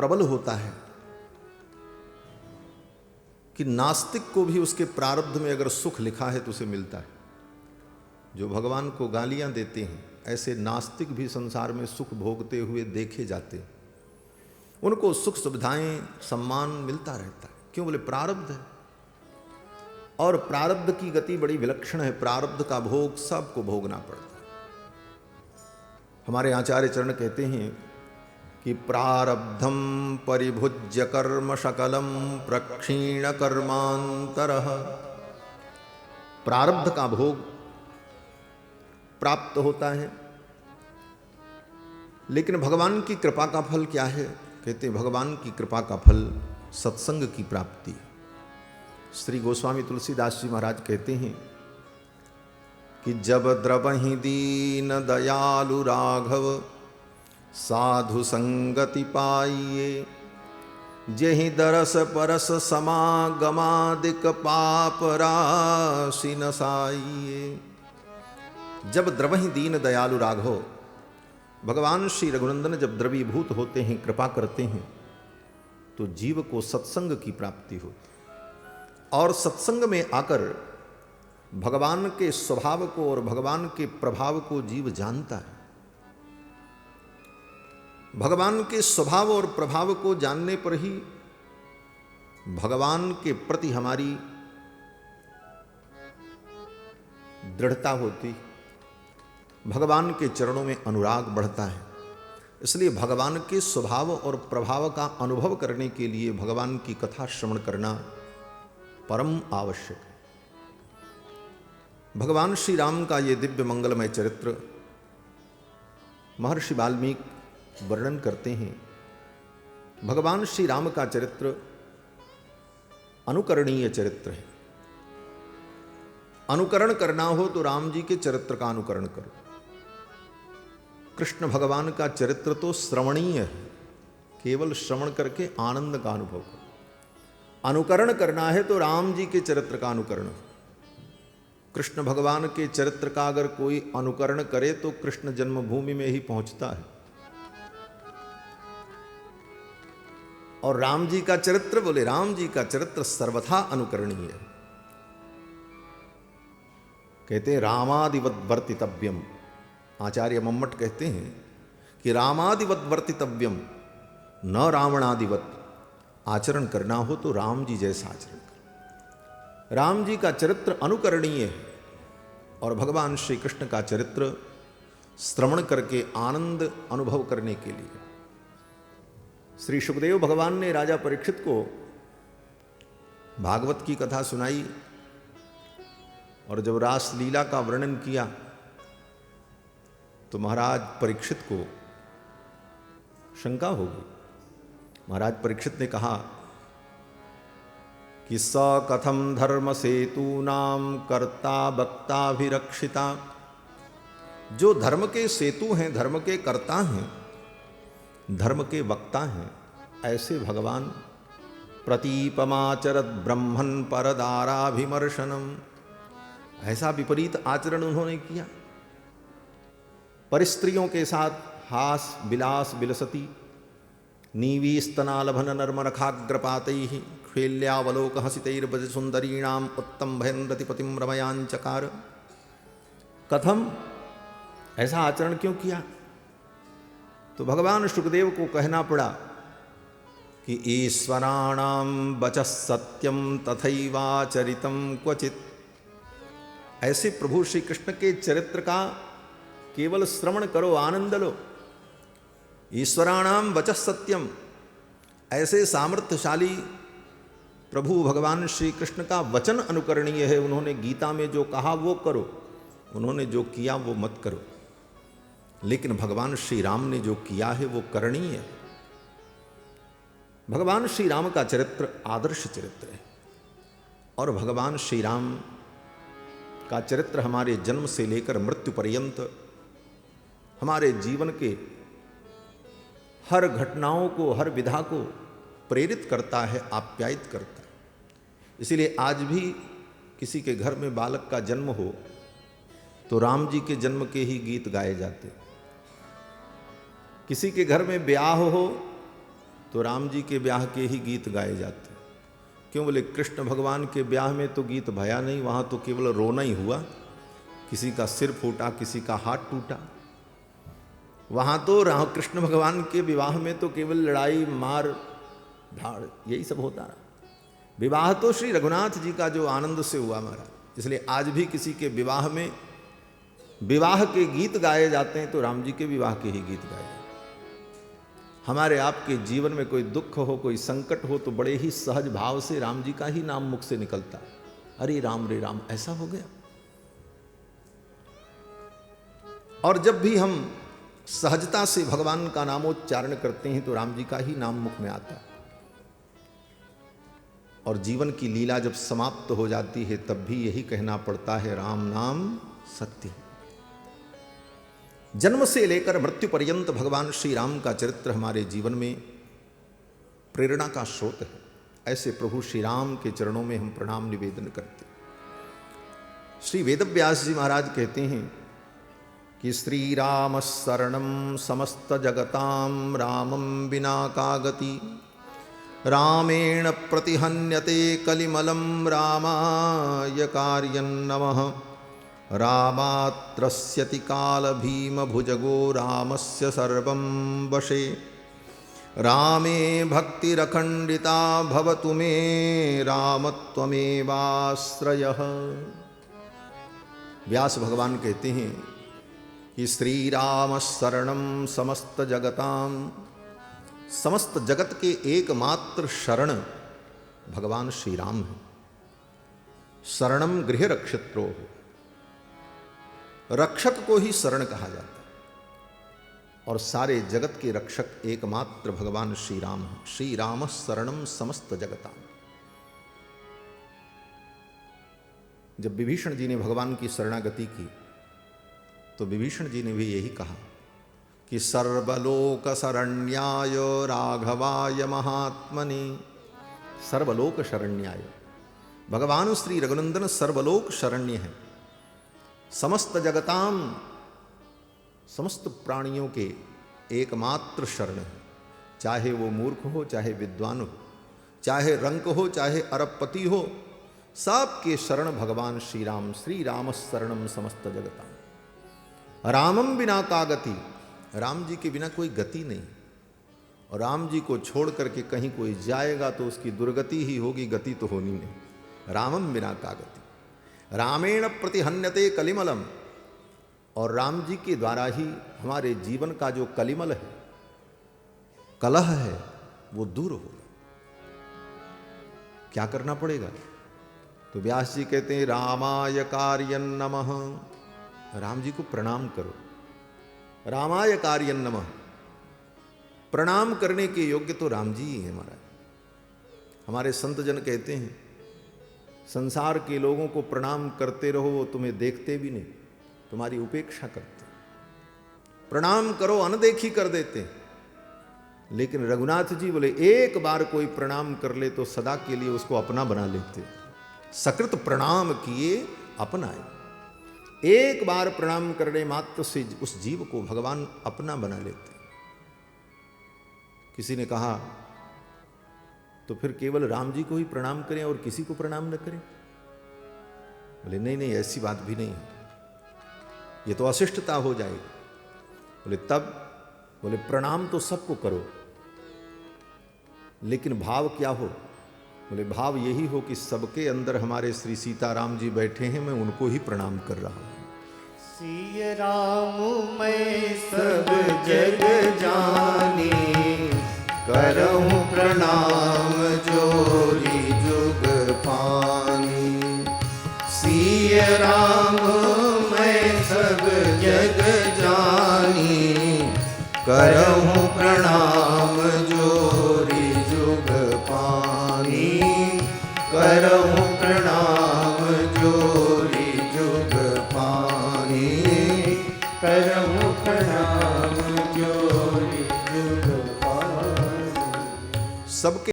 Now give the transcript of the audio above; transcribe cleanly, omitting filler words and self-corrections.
प्रबल होता है कि नास्तिक को भी उसके प्रारब्ध में अगर सुख लिखा है तो उसे मिलता है। जो भगवान को गालियां देते हैं ऐसे नास्तिक भी संसार में सुख भोगते हुए देखे जाते हैं। उनको सुख सुविधाएं सम्मान मिलता रहता है। क्यों? बोले प्रारब्ध है, और प्रारब्ध की गति बड़ी विलक्षण है। प्रारब्ध का भोग सबको भोगना पड़ता है। हमारे आचार्य चरण कहते हैं कि प्रारब्धम परिभुज्य कर्म शकलम प्रक्षीण कर्मांतरः। प्रारब्ध का भोग प्राप्त होता है, लेकिन भगवान की कृपा का फल क्या है? कहते हैं भगवान की कृपा का फल सत्संग की प्राप्ति। श्री गोस्वामी तुलसीदास जी महाराज कहते हैं कि जब द्रवहि दीन दयालु राघव साधु संगति पाइए, जेहि दरस परस समागमादिक पाप राशि नसाइए। जब द्रवहि दीन दयालु राघव, भगवान श्री रघुनंदन जब द्रवीभूत होते हैं, कृपा करते हैं, तो जीव को सत्संग की प्राप्ति होती है। और सत्संग में आकर भगवान के स्वभाव को और भगवान के प्रभाव को जीव जानता है। भगवान के स्वभाव और प्रभाव को जानने पर ही भगवान के प्रति हमारी दृढ़ता होती, भगवान के चरणों में अनुराग बढ़ता है। इसलिए भगवान के स्वभाव और प्रभाव का अनुभव करने के लिए भगवान की कथा श्रवण करना परम आवश्यक है। भगवान श्री राम का ये दिव्य मंगलमय चरित्र महर्षि वाल्मीकि वर्णन करते हैं। भगवान श्री राम का चरित्र अनुकरणीय चरित्र है। अनुकरण करना हो तो राम जी के चरित्र का अनुकरण करो। कृष्ण भगवान का चरित्र तो श्रवणीय है, केवल श्रवण करके आनंद का अनुभव करो। अनुकरण करना है तो राम जी के चरित्र का अनुकरण हो। कृष्ण भगवान के चरित्र का अगर कोई अनुकरण करे तो कृष्ण जन्मभूमि में ही पहुंचता है। और राम जी का चरित्र, बोले राम जी का चरित्र सर्वथा अनुकरणीय है। कहते हैं रामादिवत वर्तितव्यम। आचार्य मम्मट कहते हैं कि रामादिवत वर्तितव्यम, न रावणादिवत। आचरण करना हो तो राम जी जैसा आचरण करो। राम जी का चरित्र अनुकरणीय है और भगवान श्री कृष्ण का चरित्र श्रवण करके आनंद अनुभव करने के लिए। श्री सुखदेव भगवान ने राजा परीक्षित को भागवत की कथा सुनाई और जब रास लीला का वर्णन किया तो महाराज परीक्षित को शंका हो गई। महाराज परीक्षित ने कहा कि स कथम धर्म सेतूनाम कर्ता वक्ताभिरक्षिता। जो धर्म के सेतु हैं, धर्म के कर्ता हैं, धर्म के वक्ता हैं, ऐसे भगवान प्रतीपमाचरत ब्रह्मन् परदाराभिमर्शनम। ऐसा विपरीत आचरण उन्होंने किया। परिस्त्रियों के साथ हास विलास विलसती, नीवी स्तनालभन नर्मरखाग्रपातैः खेल्यावलोक हसितैर्भज सुंदरीणाम उत्तम भयन्द्रतिपतिम रमयांचकार। कथम, ऐसा आचरण क्यों किया? तो भगवान सुखदेव को कहना पड़ा कि ईश्वराणाम वचः सत्यम तथैवाचरितम क्वचित। ऐसे प्रभु श्री कृष्ण के चरित्र का केवल श्रवण करो, आनंद लो। ईश्वराणाम वचः सत्यम, ऐसे सामर्थ्यशाली प्रभु भगवान श्री कृष्ण का वचन अनुकरणीय है। उन्होंने गीता में जो कहा वो करो, उन्होंने जो किया वो मत करो। लेकिन भगवान श्री राम ने जो किया है वो करणीय है। भगवान श्री राम का चरित्र आदर्श चरित्र है और भगवान श्री राम का चरित्र हमारे जन्म से लेकर मृत्यु पर्यंत हमारे जीवन के हर घटनाओं को, हर विधा को प्रेरित करता है, आप्यायित करता है। इसीलिए आज भी किसी के घर में बालक का जन्म हो तो राम जी के जन्म के ही गीत गाए जाते। किसी के घर में ब्याह हो तो राम जी के ब्याह के ही गीत गाए जाते। क्यों? बोले कृष्ण भगवान के ब्याह में तो गीत भया नहीं, वहाँ तो केवल रोना ही हुआ, किसी का सिर फूटा, किसी का हाथ टूटा। वहाँ तो राम कृष्ण भगवान के विवाह में तो केवल लड़ाई मार धाड़ यही सब होता रहा। विवाह तो श्री रघुनाथ जी का जो आनंद से हुआ महाराज, इसलिए आज भी किसी के विवाह में विवाह के गीत गाए जाते हैं तो राम जी के विवाह के ही गीत गाए जाते हैं। हमारे आपके जीवन में कोई दुख हो, कोई संकट हो तो बड़े ही सहज भाव से राम जी का ही नाम मुख से निकलता है, अरे राम रे राम, ऐसा हो गया। और जब भी हम सहजता से भगवान का नामोच्चारण करते हैं तो राम जी का ही नाम मुख में आता है। और जीवन की लीला जब समाप्त हो जाती है तब भी यही कहना पड़ता है, राम नाम सत्य है। जन्म से लेकर मृत्यु पर्यंत भगवान श्री राम का चरित्र हमारे जीवन में प्रेरणा का स्रोत है। ऐसे प्रभु श्री राम के चरणों में हम प्रणाम निवेदन करते हैं। श्री वेदव्यास जी महाराज कहते हैं कि श्री राम शरणम समस्त जगताम रामम बिना का गति, रामेण प्रतिहन्यते कलिमलं रामाय कार्यं नमः, रामात्रस्यति काल भीम भुजगो रामस्य सर्वं वशे, रामे भक्तिरखण्डिता भवतु मे रामत्वमेवाश्रयः। व्यास भगवान कहते हैं कि श्री राम शरणम समस्त जगताम, समस्त जगत के एकमात्र शरण भगवान श्री राम है। शरणम गृह रक्षत्रो, रक्षक को ही शरण कहा जाता है। और सारे जगत के रक्षक एकमात्र भगवान श्री राम है। श्री राम शरणम समस्त जगताम। जब विभीषण जी ने भगवान की शरणागति की तो विभीषण जी ने भी यही कहा कि सर्वलोक शरण्याय राघवाय महात्मने। सर्वलोक शरण्याय, भगवान श्री रघुनंदन सर्वलोक शरण्य है। समस्त जगताम, समस्त प्राणियों के एकमात्र शरण है। चाहे वो मूर्ख हो, चाहे विद्वान हो, चाहे रंक हो, चाहे अरबपति हो, सबके शरण भगवान श्री राम। श्री राम शरणम समस्त जगताम। रामम बिना का गति, राम जी के बिना कोई गति नहीं। और राम जी को छोड़ करके कहीं कोई जाएगा तो उसकी दुर्गति ही होगी, गति तो होनी नहीं। रामम बिना का गति। रामेण प्रतिहन्यते कलिमलम, और राम जी के द्वारा ही हमारे जीवन का जो कलिमल है, कलह है, वो दूर होगा। क्या करना पड़ेगा? तो व्यास जी कहते हैं रामाय कार्यं नमः। राम जी को प्रणाम करो। रामाय कार्यं नमः। प्रणाम करने के योग्य तो राम जी ही हैं महाराज। हमारे संत जन कहते हैं संसार के लोगों को प्रणाम करते रहो, वो तुम्हें देखते भी नहीं, तुम्हारी उपेक्षा करते। प्रणाम करो, अनदेखी कर देते। लेकिन रघुनाथ जी बोले एक बार कोई प्रणाम कर ले तो सदा के लिए उसको अपना बना लेते। सकृत प्रणाम किए अपनाए। एक बार प्रणाम करने मात्र से उस जीव को भगवान अपना बना लेते। किसी ने कहा तो फिर केवल राम जी को ही प्रणाम करें और किसी को प्रणाम न करें? बोले नहीं नहीं, ऐसी बात भी नहीं है, ये तो अशिष्टता हो जाएगी। बोले तब? बोले प्रणाम तो सबको करो, लेकिन भाव क्या हो? बोले भाव यही हो कि सबके अंदर हमारे श्री सीताराम जी बैठे हैं, मैं उनको ही प्रणाम कर रहा हूं। सिय राम मैं सब जग जानी, करहूं प्रणाम जोरी जुग पानी। सिय राम मैं सब जग जानी, करहूं